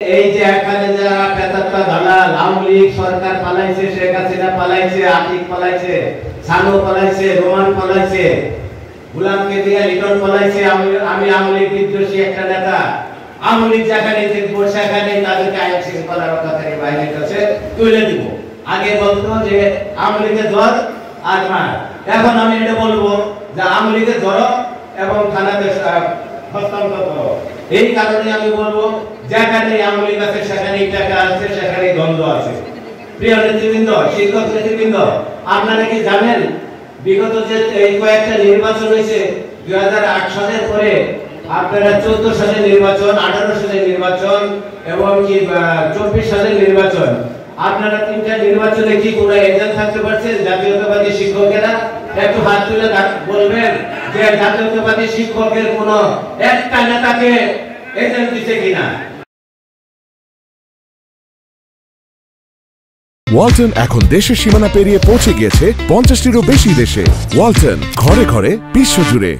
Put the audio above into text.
এই যে এখানে যারা পেতাত্তা দালাল আওয়ামী লীগ সরকার পালাইছে, শেখ হাসিনা পালাইছে, আতিক পালাইছে, সানু পালাইছে, রোমান পালাইছে, গোলামকে দিয়ে লিটন পালাইছে। আমি আওয়ামী লীগ বিদ্রোহী একটা নেতা। আওয়ামী লীগ যেখানে দেখবো সেখানে তাদেরকে আইন শৃঙ্খলা রক্ষাকারী বাহিনীর কাছে তুলে দিব। আগে বলতো যে আওয়ামী লীগের ধর আর মার, এখন আমি এটা বলবো যে আওয়ামী লীগের ধর এবং থানাতে হস্তান্তর করো। এই কারণে আমি বলবো যেখানে আওয়ামী লীগ আছে সেখানেই টাকা আছে, সেখানেই দ্বন্দ্ব আছে। প্রিয় নেতৃবৃন্দ, শিক্ষক নেতৃবৃন্দ, আপনারা কি জানেন বিগত যে এই কয়েকটা নির্বাচন হয়েছে 2008 সালের পরে আপনারা 14 সালের নির্বাচন, 18 সালের নির্বাচন এবং কি 24 সালের নির্বাচন, আপনারা তিনটা নির্বাচনে কি কোনো এজেন্ট থাকতে পারছেন জাতীয়তাবাদী শিক্ষকেরা? একটু হাত তুলে বলবেন যে জাতীয়তাবাদী শিক্ষকের কোন একটা নেতাকে এজেন্ট দিতে কিনা। ওয়ালটন এখন দেশের সীমানা পেরিয়ে পৌঁছে গিয়েছে 50টিরও বেশি দেশে। ওয়ালটন, ঘরে ঘরে বিশ্বজুড়ে।